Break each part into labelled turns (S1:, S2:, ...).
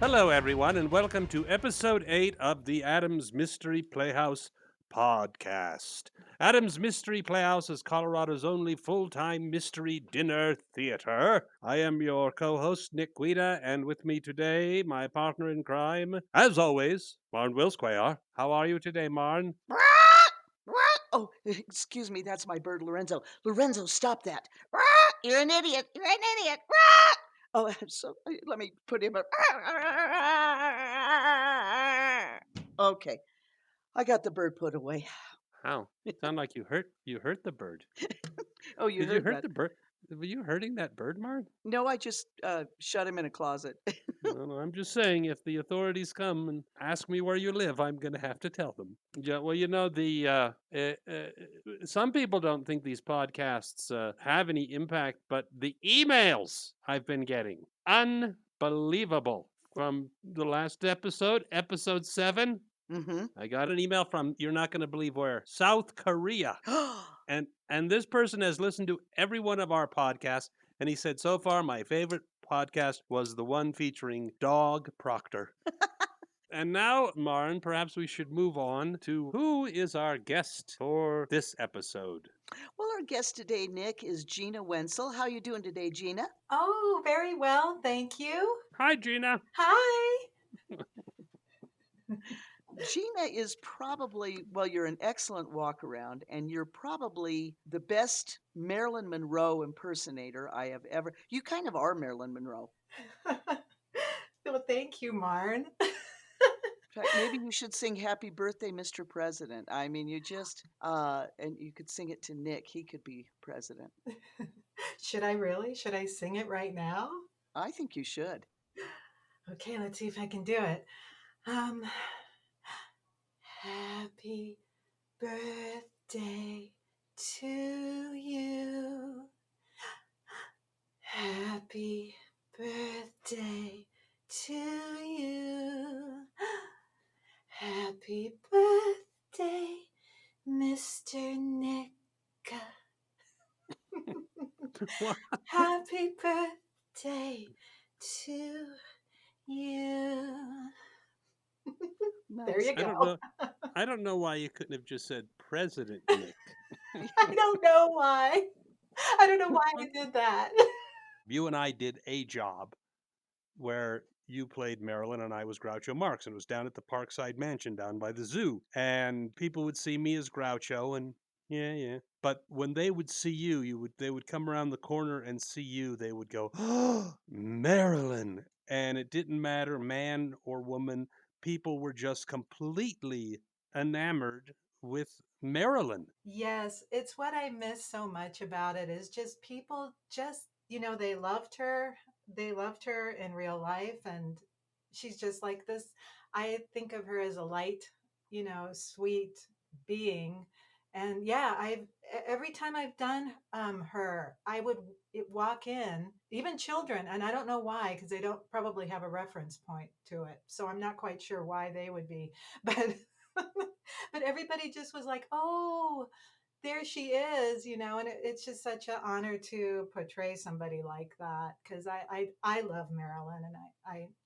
S1: Hello, everyone, and welcome to episode 8 of the Adams Mystery Playhouse Podcast. Adams Mystery Playhouse is Colorado's only full-time mystery dinner theater. I am your co-host, Nick Guida, and with me today, my partner in crime, as always, Marn Wilsquare. How are you today, Marn?
S2: Oh, excuse me, that's my bird, Lorenzo. Lorenzo, stop that. You're an idiot. You're an idiot. Oh, let me put him up. Okay, I got the bird put away.
S1: How? Sound like you hurt the bird.
S2: Oh, you
S1: Did you
S2: heard
S1: hurt
S2: that.
S1: the bird? Were you hurting that bird, Marn?
S2: No, I just shut him in a closet.
S1: No, I'm just saying, if the authorities come and ask me where you live, I'm going to have to tell them. Yeah, well, some people don't think these podcasts have any impact, but the emails I've been getting, unbelievable. From the last episode 7,
S2: Mm-hmm.
S1: I got an email from, you're not going to believe where, South Korea. And this person has listened to every one of our podcasts, and he said so far my favorite podcast was the one featuring Dog Proctor. And now, Marin, perhaps we should move on to who is our guest for this episode.
S2: Well, our guest today, Nick, is Gina Wencel. How you doing today, Gina?
S3: Oh, very well, thank you.
S1: Hi, Gina.
S3: Hi.
S2: Gina is probably, well, you're an excellent walk around, and you're probably the best Marilyn Monroe impersonator I have ever. You kind of are Marilyn Monroe.
S3: Well, thank you, Marn.
S2: In fact, maybe you should sing Happy Birthday, Mr. President. I mean, and you could sing it to Nick. He could be president.
S3: Should I really? Should I sing it right now?
S2: I think you should.
S3: Okay, let's see if I can do it. Um, Happy birthday to you. Happy birthday to you. Happy birthday, Mr. Nicka. Happy birthday to you. There
S2: Nice.
S3: you
S1: I
S3: go.
S1: don't know. I don't know why you couldn't have just said President Nick.
S3: I don't know why. I don't know why I did that.
S1: You and I did a job where you played Marilyn and I was Groucho Marx, and it was down at the Parkside Mansion down by the zoo. And people would see me as Groucho, and yeah. But when they would see you, they would come around the corner and see you. They would go, "Oh, Marilyn!" And it didn't matter, man or woman. People were just completely enamored with Marilyn.
S3: Yes, it's what I miss so much about it is just people just, they loved her. They loved her in real life and she's just like this. I think of her as a light, sweet being. And yeah, every time I've done her, I would walk in, even children, and I don't know why because they don't probably have a reference point to it. So I'm not quite sure why they would be, but but everybody just was like, "Oh, there she is," and it's just such an honor to portray somebody like that because I love Marilyn and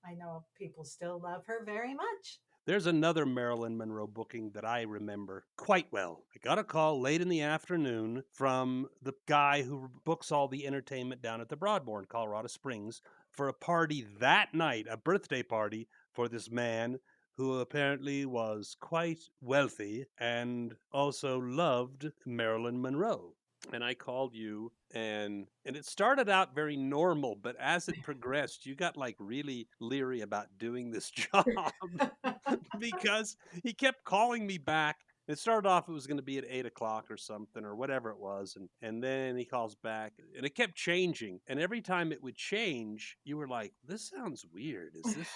S3: I know people still love her very much.
S1: There's another Marilyn Monroe booking that I remember quite well. I got a call late in the afternoon from the guy who books all the entertainment down at the Broadmoor in Colorado Springs for a party that night, a birthday party for this man who apparently was quite wealthy and also loved Marilyn Monroe. And I called you, and it started out very normal, but as it progressed, you got like really leery about doing this job because he kept calling me back. It started off, it was going to be at 8 o'clock or something or whatever it was. And then he calls back and it kept changing. And every time it would change, you were like, this sounds weird. Is this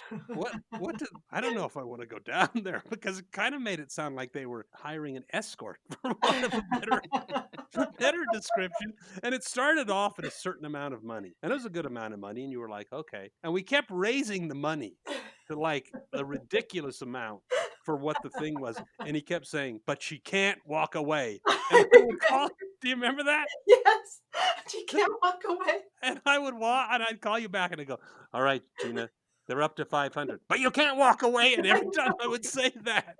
S1: I don't know if I want to go down there because it kind of made it sound like they were hiring an escort for want of a better description. And it started off at a certain amount of money, and it was a good amount of money. And you were like, okay. And we kept raising the money to like a ridiculous amount for what the thing was. And he kept saying, but she can't walk away. And I would call, do you remember that?
S3: Yes, she can't walk away.
S1: And I would walk and I'd call you back and I'd go, all right, Gina, They're up to 500, but you can't walk away. And every time I would say that,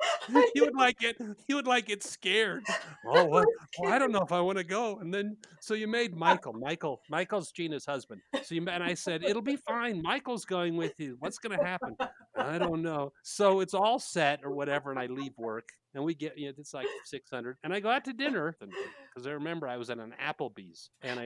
S1: he would like get scared. Oh, what? Well, I don't know if I want to go. And then, so you made Michael's Gina's husband. So and I said, it'll be fine. Michael's going with you. What's going to happen? I don't know. So it's all set or whatever. And I leave work and we get, it's like 600. And I go out to dinner because I remember I was at an Applebee's and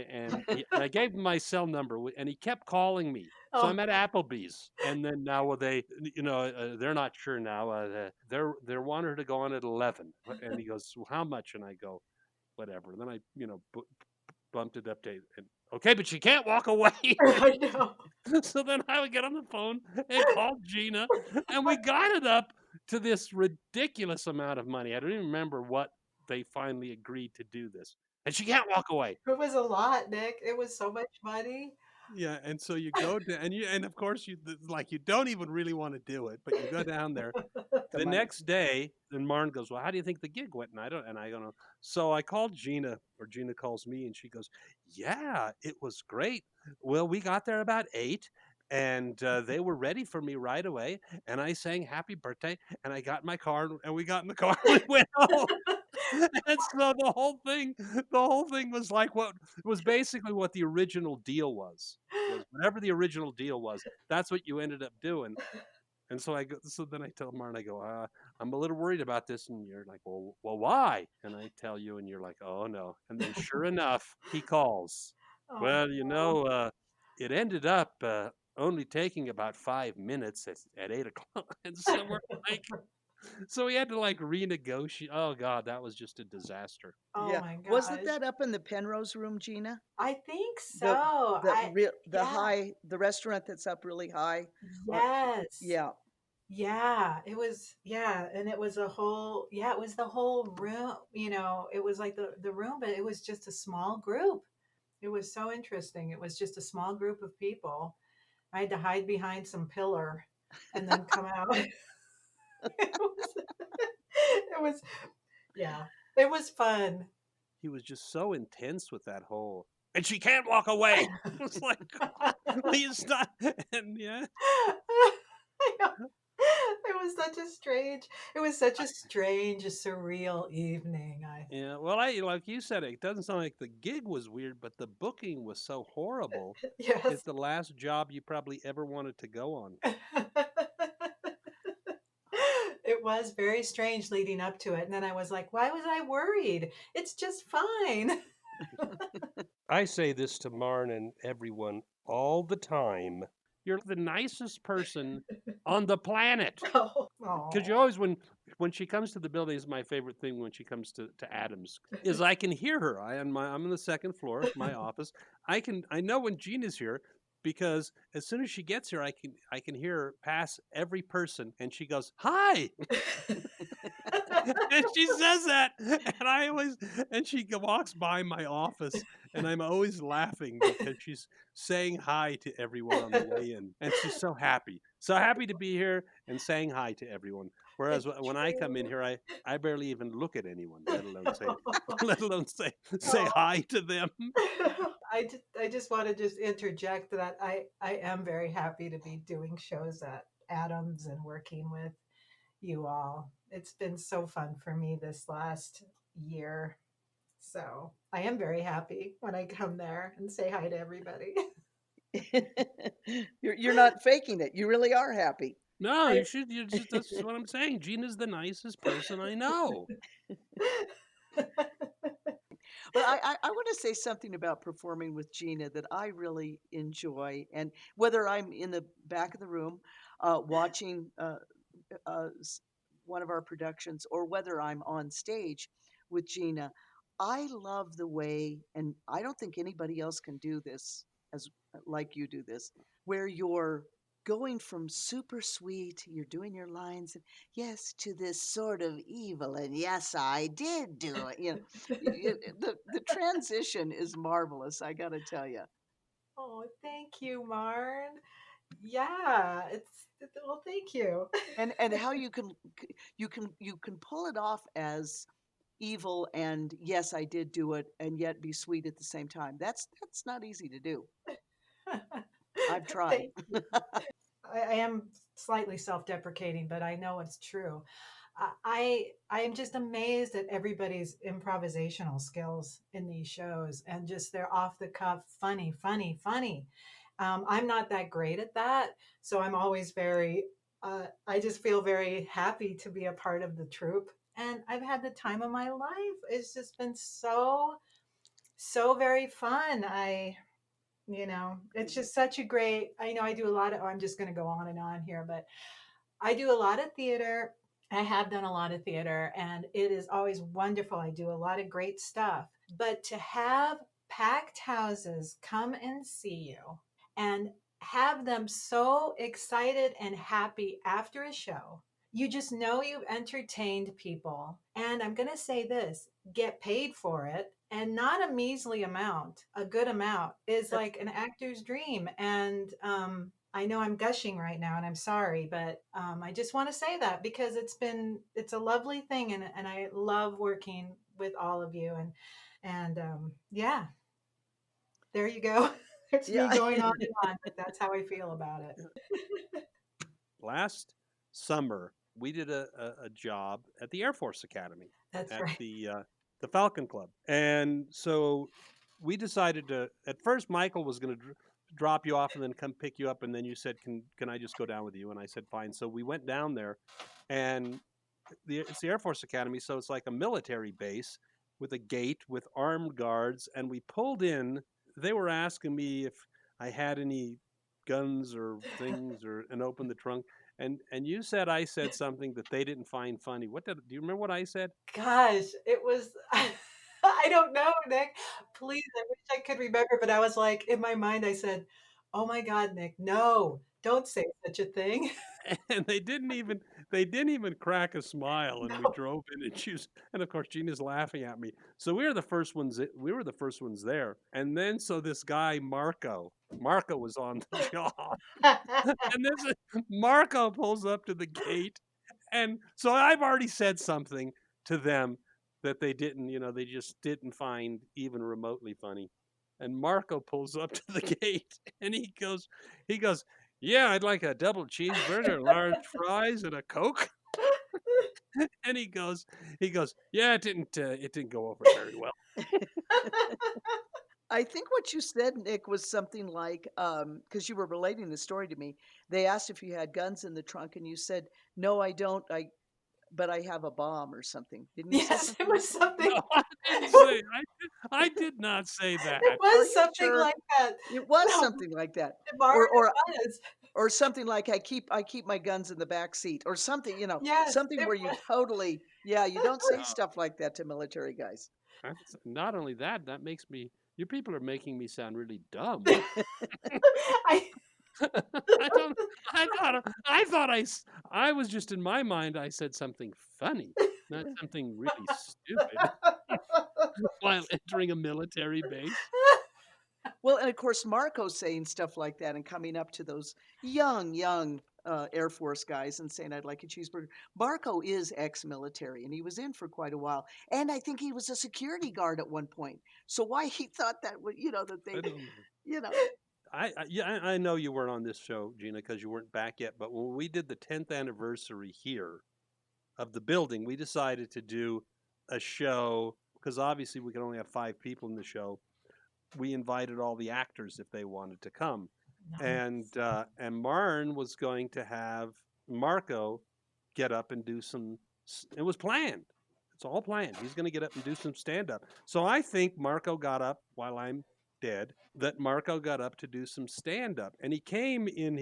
S1: I gave him my cell number and he kept calling me. So
S3: Oh,
S1: I'm at Applebee's, and then now they're not sure now. They're wanting her to go on at 11, and he goes, well, how much? And I go, whatever. And then I bumped it up to and, okay, but she can't walk away.
S3: I know.
S1: So then I would get on the phone and call Gina, and we got it up to this ridiculous amount of money. I don't even remember what they finally agreed to do this, and she can't walk away.
S3: It was a lot, Nick. It was so much money.
S1: Yeah, and so you go to and of course you don't even really want to do it, but you go down there. The
S2: money.
S1: next day, then Marn goes, well, how do you think the gig went? And I don't know. So I called Gina, or Gina calls me, and she goes, yeah, it was great. Well, we got there about 8, and they were ready for me right away. And I sang happy birthday, and I got in my car, and we got in the car and we went home. And so the whole thing was like what was basically what the original deal was whatever the original deal was, that's what you ended up doing. And so then I tell Martin, I go, I'm a little worried about this. And you're like, well, why? And I tell you, and you're like, oh no. And then sure enough, he calls.
S3: Oh,
S1: Well, it ended up only taking about 5 minutes at 8 o'clock. And so we're like, so we had to like renegotiate. Oh God, that was just a disaster.
S3: oh
S2: Yeah.
S3: my
S2: Wasn't
S3: gosh.
S2: that up in the Penrose room, Gina?
S3: I think
S2: The
S3: so. Yeah.
S2: the restaurant that's up really high.
S3: Yes.
S2: Yeah.
S3: Yeah, it was, yeah, and it was it was the whole room, it was like the room, but it was just a small group. It was so interesting. It was just a small group of people. I had to hide behind some pillar and then come out. It was, yeah, it was fun.
S1: He was just so intense with that whole, and she can't walk away. It was like, please stop. And yeah,
S3: It was such a strange, surreal evening.
S1: yeah. Well, like you said, it doesn't sound like the gig was weird, but the booking was so horrible.
S3: Yes.
S1: It's the last job you probably ever wanted to go on.
S3: It was very strange leading up to it. And then I was like, why was I worried? It's just fine.
S1: I say this to Marn and everyone all the time. You're the nicest person on the planet. Because you always, when she comes to the building, is my favorite thing when she comes to Adams, is I can hear her. I'm on the second floor, my office. I know when Gina's here because as soon as she gets here, I can hear her pass every person, and she goes, "Hi," and she says that, and she walks by my office, and I'm always laughing because she's saying hi to everyone on the way in, and she's so happy to be here and saying hi to everyone. Whereas
S3: It's
S1: when I come in
S3: true.
S1: here, I barely even look at anyone, let alone say
S3: Oh.
S1: hi to them.
S3: I just want to just interject that I am very happy to be doing shows at Adams and working with you all. It's been so fun for me this last year. So I am very happy when I come there and say hi to everybody.
S2: You're not faking it. You really are happy.
S1: No,
S3: I,
S1: you should. You just That's just what I'm saying. Gina's the nicest person I know.
S2: But I want to say something about performing with Gina that I really enjoy. And whether I'm in the back of the room watching uh, s- one of our productions or whether I'm on stage with Gina, I love the way, and I don't think anybody else can do this as like you do this, where you're going from super sweet, you're doing your lines, and yes, to this sort of evil, and yes, I did do it. The transition is marvelous. I got to tell you.
S3: oh, thank you, Marn. Yeah, well, thank you.
S2: And how you can pull it off as evil and yes, I did do it, and yet be sweet at the same time. That's not easy to do. I've tried.
S3: Thank you. I am slightly self-deprecating, but I know it's true. I am just amazed at everybody's improvisational skills in these shows and just their off the cuff, funny, funny, funny. I'm not that great at that, so I'm always very. I just feel very happy to be a part of the troupe, and I've had the time of my life. It's just been so very fun. It's just such a great. I know I do a lot of. Oh, I'm just going to go on and on here, but I do a lot of theater. I have done a lot of theater, and it is always wonderful. I do a lot of great stuff. But to have packed houses come and see you and have them so excited and happy after a show, you just know you've entertained people. And I'm going to say this, get paid for it, and not a measly amount, a good amount is
S2: That's
S3: like an actor's dream. And I know I'm gushing right now and I'm sorry, but I just want to say that because it's a lovely thing, and I love working with all of you. And yeah, there you go. It's me
S2: yeah.
S3: going on and on, but that's how I feel about it.
S1: Last summer, we did a job at the Air Force Academy
S3: That's
S1: at
S3: right.
S1: the Falcon Club, and so we decided to. At first, Michael was going to drop you off and then come pick you up, and then you said, "Can I just go down with you?" And I said, "Fine." So we went down there, and it's the Air Force Academy, so it's like a military base with a gate with armed guards, and we pulled in. They were asking me if I had any guns or things, or and opened the trunk. And you said I said something that they didn't find funny. Do you remember what I said?
S3: Gosh, it was. I don't know, Nick. Please, I wish I could remember, but I was like, in my mind, I said, "Oh my God, Nick, no, don't say such a thing."
S1: And they didn't even crack a smile, and we
S3: No.
S1: drove in, and and of course Gina's laughing at me. So we were the first ones there, and then so this guy Marco was on the job. And this Marco pulls up to the gate, and so I've already said something to them that they just didn't find even remotely funny. And Marco pulls up to the gate, and he goes, "Yeah, I'd like a double cheeseburger, large fries, and a Coke." And he goes, "Yeah, it didn't go over very well."
S2: I think what you said, Nick, was something like, because you were relating the story to me. They asked if you had guns in the trunk, and you said, "No, I don't. But I have a bomb or something." Didn't you say
S3: Yes, it
S2: something like
S3: was
S2: that?
S1: No,
S3: something.
S1: I didn't say. I did not say
S3: It
S1: that.
S2: Are
S3: was
S2: you
S3: something
S2: sure?
S3: like that.
S2: It was
S3: No,
S2: something like that,
S3: Marvin,
S2: or or
S3: it was.
S2: or something like, I keep my guns in the back seat, or something.
S3: Yes,
S2: Something
S3: it
S2: where you
S3: was.
S2: totally, yeah. You don't say
S1: No,
S2: stuff like that to military guys.
S1: not only that, that makes me. You people are making me sound really dumb.
S3: I
S1: I don't. I was just in my mind. I said something funny, not something really stupid while entering a military base.
S2: Well, and of course, Marco's saying stuff like that and coming up to those young Air Force guys and saying, "I'd like a cheeseburger." Marco is ex-military, and he was in for quite a while, and I think he was a security guard at one point. So why he thought that would, that
S1: I
S2: they,
S1: don't know.
S2: you know,
S1: Yeah, I know you weren't on this show, Gina, because you weren't back yet. But when we did the 10th anniversary here of the building, we decided to do a show because obviously we could only have 5 people in the show. We invited all the actors if they wanted to come,
S3: Nice.
S1: and Marn was going to have Marco get up and do some. It was planned. It's all planned. He's going to get up and do some stand up. So I think Marco got up while I'm dead. That Marco got up to do some stand up, and he came in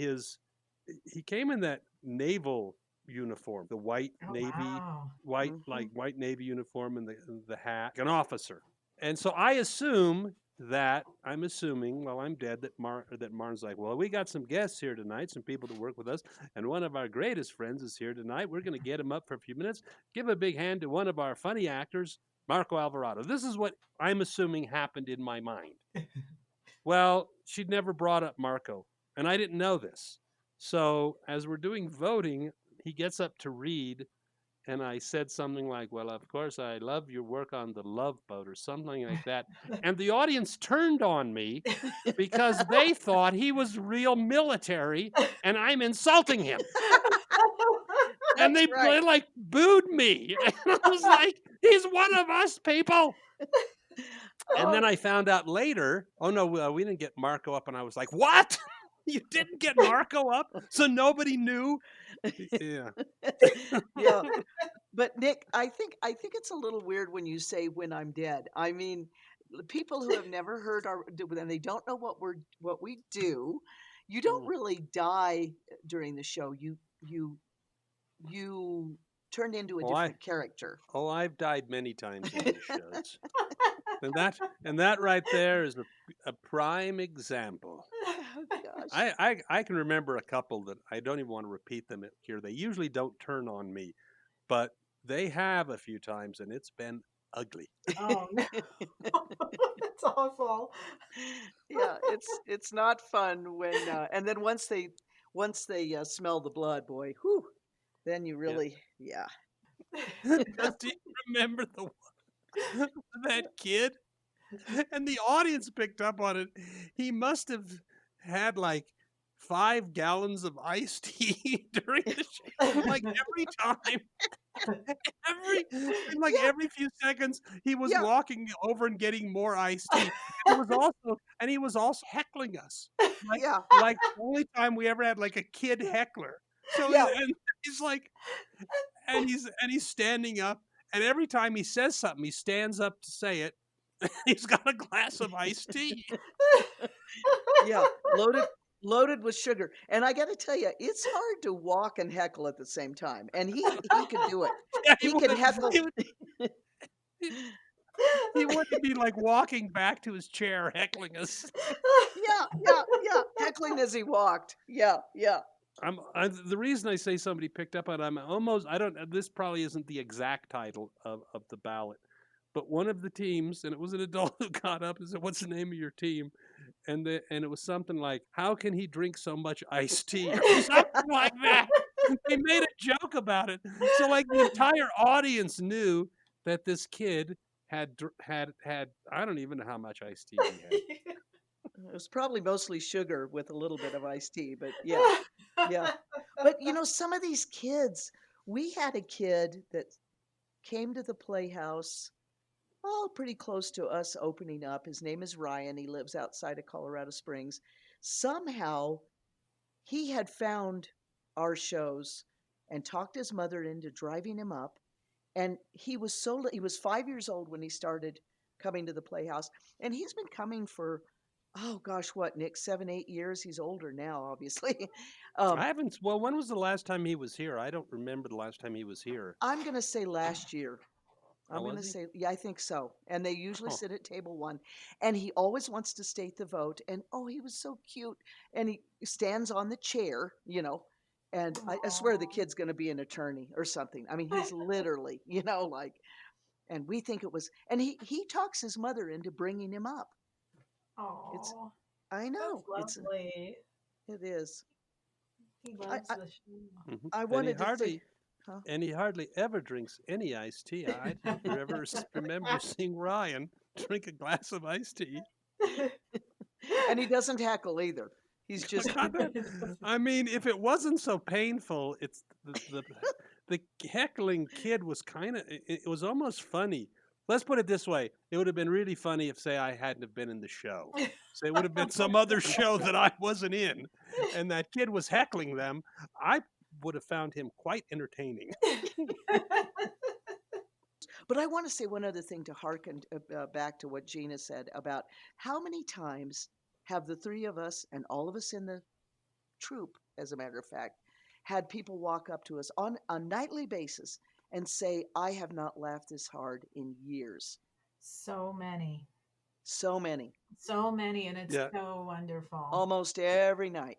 S1: that naval uniform, the white
S3: Oh
S1: navy,
S3: wow.
S2: hmm
S1: white navy uniform, and the hat, like an officer. And so I'm assuming while I'm dead that Martin's like, well, we got some guests here tonight, some people to work with us, and one of our greatest friends is here tonight. We're going to get him up for a few minutes. Give a big hand to one of our funny actors, Marco Alvarado. This is what I'm assuming happened in my mind. Well, she'd never brought up Marco, and I didn't know this. So as we're doing voting, he gets up to read, and I said something like, "Well, of course, I love your work on the Love Boat," or something like that. And the audience turned on me because they thought he was real military and I'm insulting him. And
S2: That's
S1: they
S2: right.
S1: like booed me. And I was like, he's one of us, people. And then
S2: Oh,
S1: I found out later, oh no, we didn't get Marco up. And I was like, what? You didn't get Marco up? So nobody knew? Yeah.
S2: yeah. But Nick, I think it's a little weird when you say "when I'm dead." I mean, people who have never heard and they don't know what we do. You don't
S1: Mm.
S2: really die during the show. You turn into a
S1: Oh, I
S2: different character.
S1: oh I've died many times in these shows. And that right there is a prime example.
S2: Oh gosh.
S1: I can remember a couple that I don't even want to repeat them here. They usually don't turn on me, but they have a few times, and it's been ugly.
S3: Oh no, it's awful.
S2: Yeah, it's not fun when and then once they smell the blood, boy, whew, then you
S1: Yeah.
S2: really, yeah.
S1: Do you remember that kid? And the audience picked up on it. He must have had like 5 gallons of iced tea during the show. Like every time,
S2: Yeah,
S1: every few seconds, he was
S2: yeah,
S1: walking over and getting more iced tea. And he was also heckling us. Like
S2: yeah,
S1: like the only time we ever had like a kid heckler. So
S2: yeah,
S1: and he's like and he's standing up, and every time he says something, he stands up to say it. He's got a glass of iced tea.
S2: yeah. Loaded with sugar. And I got to tell you, it's hard to walk and heckle at the same time. And he could do it.
S1: Yeah, he
S2: He could
S1: would.
S2: heckle.
S1: He would. He wouldn't be like walking back to his chair heckling us.
S2: Yeah, yeah, yeah. Heckling as he walked. Yeah, yeah.
S1: The reason I say somebody picked up on it, I don't, this probably isn't the exact title of the ballot, but one of the teams, and it was an adult who got up and said, "What's the name of your team?" And it was something like, "How can he drink so much iced tea?" or something like that. They made a joke about it. So like the entire audience knew that this kid had I don't even know how much iced tea he had.
S2: It was probably mostly sugar with a little bit of iced tea, but yeah, yeah. But some of these kids, we had a kid that came to the Playhouse, oh, pretty close to us opening up. His name is Ryan. He lives outside of Colorado Springs. Somehow, he had found our shows and talked his mother into driving him up. And he was 5 years old when he started coming to the Playhouse, and he's been coming for, oh gosh, what, Nick, 7, 8 years. He's older now, obviously. um,
S1: I haven't. Well, when was the last time he was here? I don't remember the last time he was here.
S2: I'm gonna say last year.
S1: Oh,
S2: I'm gonna
S1: was he?
S2: say, yeah, I think so. And they usually
S1: Oh,
S2: sit at table one, and he always wants to state the vote. And oh, he was so cute, and he stands on the chair, and I swear the
S3: Aw.
S2: kid's gonna be an attorney or something. I mean, he's literally, like. And we think it was, and he talks his mother into bringing him up. It's,
S3: Aw,
S2: I
S3: that's
S2: know,
S3: lovely.
S2: it is.
S3: He
S2: I
S3: loves
S2: I,
S3: the show.
S1: hmm
S2: I
S1: and he
S2: wanted to say,
S1: hardly
S2: huh?
S1: and he hardly ever drinks any iced tea. I don't ever remember seeing Ryan drink a glass of iced tea.
S2: And he doesn't heckle either. He's just,
S1: God, I mean, if it wasn't so painful, it's the heckling kid was kind of it was almost funny. Let's put it this way: it would have been really funny if, say, I hadn't have been in the show. Say it would have been some other show that I wasn't in, and that kid was heckling them. I would have found him quite entertaining.
S2: but I want to say one other thing to hearken back to what Gina said about how many times have the three of us and all of us in the troupe, as a matter of fact, had people walk up to us on a nightly basis and say, I have not laughed this hard in years.
S3: So many,
S2: So many,
S3: so many, and it's
S1: Yeah.
S3: so wonderful.
S2: almost every night.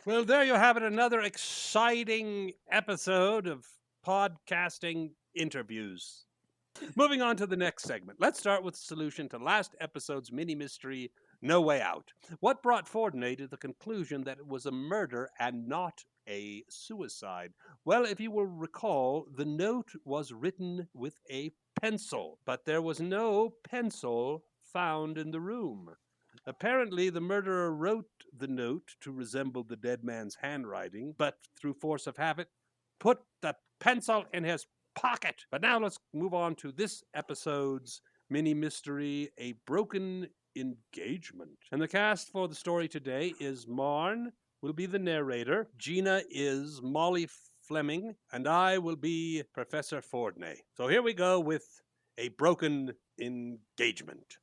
S1: Well, there you have it. Another exciting episode of podcasting interviews. Moving on to the next segment. Let's start with the solution to last episode's mini mystery, No Way Out. What brought Fordney to the conclusion that it was a murder and not a suicide. Well, if you will recall, the note was written with a pencil, but there was no pencil found in the room. Apparently, the murderer wrote the note to resemble the dead man's handwriting, but through force of habit, put the pencil in his pocket. But now let's move on to this episode's mini mystery, A Broken Engagement. And the cast for the story today is Marn will be the narrator, Gina is Molly Fleming, and I will be Professor Fordney. So here we go with A Broken Engagement.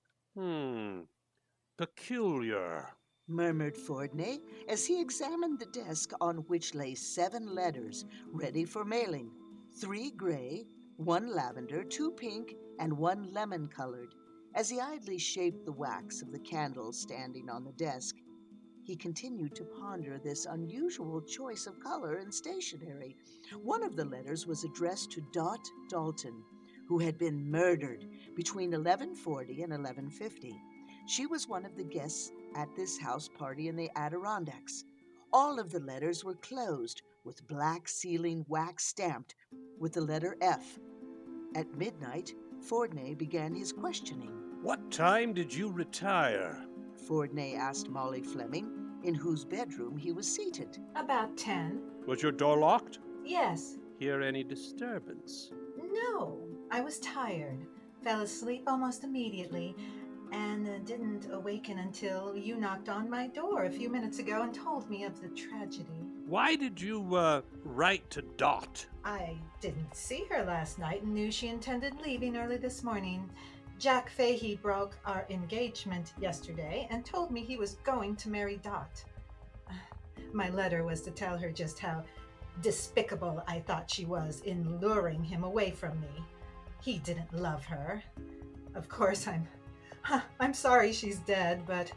S1: Peculiar.
S2: Murmured Fordney as he examined the desk on which lay 7 letters ready for mailing. 3 gray, 1 lavender, 2 pink, and 1 lemon-colored. As he idly shaped the wax of the candle standing on the desk, he continued to ponder this unusual choice of color and stationery. One of the letters was addressed to Dot Dalton, who had been murdered between 11:40 and 11:50. She was one of the guests at this house party in the Adirondacks. All of the letters were closed with black sealing wax stamped with the letter F. At midnight, Fordney began his questioning.
S1: What time did you retire?
S2: Fordney asked Molly Fleming, in whose bedroom he was seated.
S3: About 10.
S1: Was your door locked?
S3: Yes.
S1: Hear any disturbance?
S3: No. I was tired. Fell asleep almost immediately and didn't awaken until you knocked on my door a few minutes ago and told me of the tragedy.
S1: Why did you write to Dot?
S3: I didn't see her last night and knew she intended leaving early this morning. Jack Fahey broke our engagement yesterday and told me he was going to marry Dot. My letter was to tell her just how despicable I thought she was in luring him away from me. He didn't love her. Of course, I'm sorry she's dead, but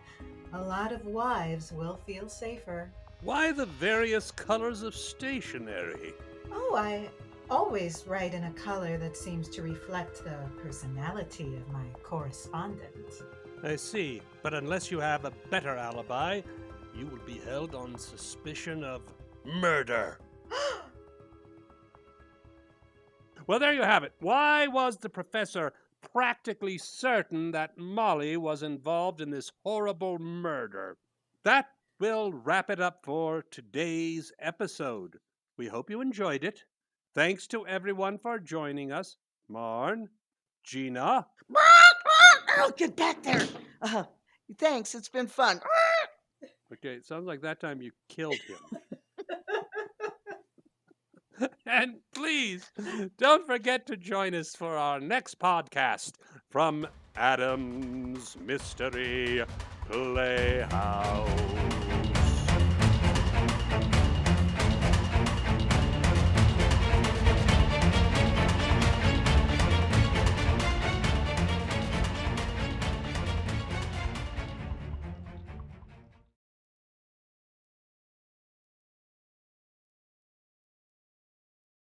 S3: a lot of wives will feel safer.
S1: Why the various colors of stationery?
S3: Oh, I always write in a color that seems to reflect the personality of my correspondent.
S1: I see, but unless you have a better alibi, you will be held on suspicion of murder. Well, there you have it. Why was the professor practically certain that Molly was involved in this horrible murder? That will wrap it up for today's episode. We hope you enjoyed it. Thanks to everyone for joining us. Marn, Gina.
S2: Oh, get back there! Thanks, it's been fun.
S1: Okay, it sounds like that time you killed him. And please, don't forget to join us for our next podcast from Adams Mystery Playhouse.